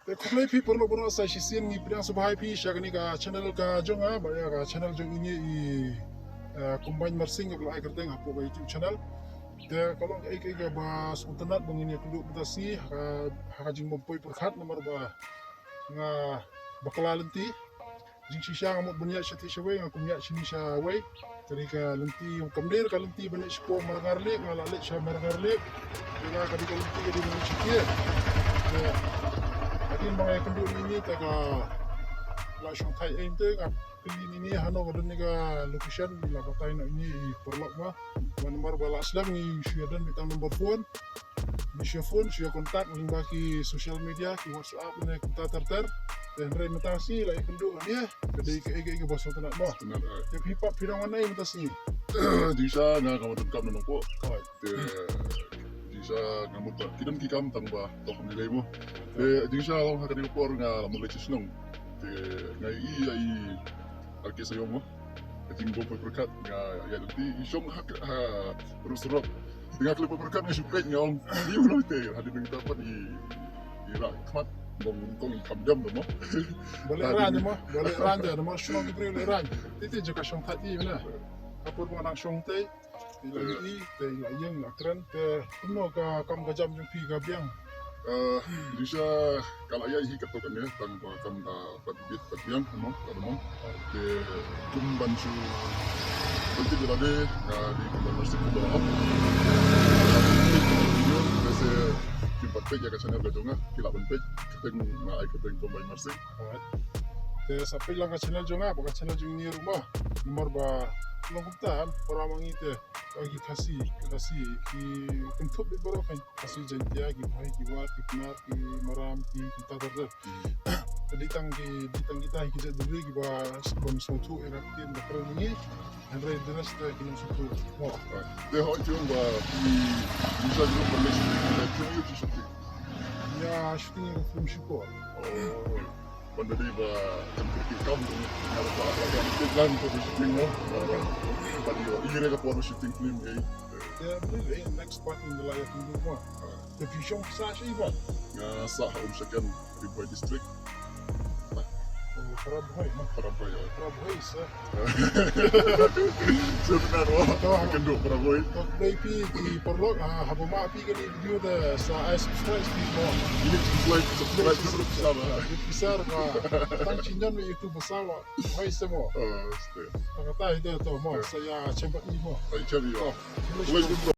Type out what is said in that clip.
Kulay pi perlu berusaha saya sisin ni pilihan sebagai pi saya ni ka channel ka jong banyak ka channel jong ini combine mersing kalau ai kerteng apa ka YouTube channel. Dia kalau ai ka bas internet bang ini kudu mutasi ha jing mompoi perkhat nomor ba nga bakala lenti jing shisha ngamut banyak syati syawai ngakumnya sini syawai jadi ka lenti kamdir ka lenti banyak spo margarlik ngalalik sya margarlik dia ka di lenti jadi banyak syakir. Akin mga kundu ini taga la shong thai aim te ngap kili ini hano godon niga location bila batay na ini perlok ma nomor bala aslam ni syuadan bitang nomor phone ni phone syua kontak baki social media ki WhatsApp ne kita terter dan re mutasi la kundu ni kedai ke boso tenak mo te hip hop pirang wanai mutasi Disa nga kamu kam nang po Disa ngamut ba kinam kikam tang ba to nilay mo Disa lang hakan ko por nga mo leches nung ngai ai alke sayo mo ating bo perkat nga ya nanti isyong ha rusrok dengan klip perkat nga supet nga om di ulo te hadi bing dapat i ra kmat bong kong kam jam mo boleh ran de mo shong ki boleh ran titi je ka shong thati na kapur mo nang shong te i te yang akran te kuno ka kam ka jam pi ka biang Disa kalau ya hikat to kan ya tang kam da patbit patbiang mo kadamo te kumban su Nanti bila de di kumban masjid ko ba Kasi kimpat page ya channel ka jonga kila ban page keteng na ay keteng kumban masjid te sampai lang ka channel jonga baka channel jong ni rumah nomor ba longkutan orang mangite bagi kasih ki kentup di bawah kan kasih jantia ki bahai ki war ki kenar ki maram ki kita terder ditang kita ki jadi dulu ki ba sebon suatu era tim bakal ini Andre deras dah ki suatu wah de ho jong ba bisa jong perlu shooting ya shooting film syukur Banda di ba tempat kamu harus ada plan untuk shooting mo Bali ini rega por shooting film ya boleh next part in the life ni semua the vision sa sih ba sa sekian Ribuai district Paraboy sa sebenarnya kendo Paraboy Today pi di perlok habuma pi kan video da sa subscribe di bawah ini subscribe terus sama besar tang cinjan itu besar hai semua kata itu to mo saya cempat ni mo Ay, cari ya.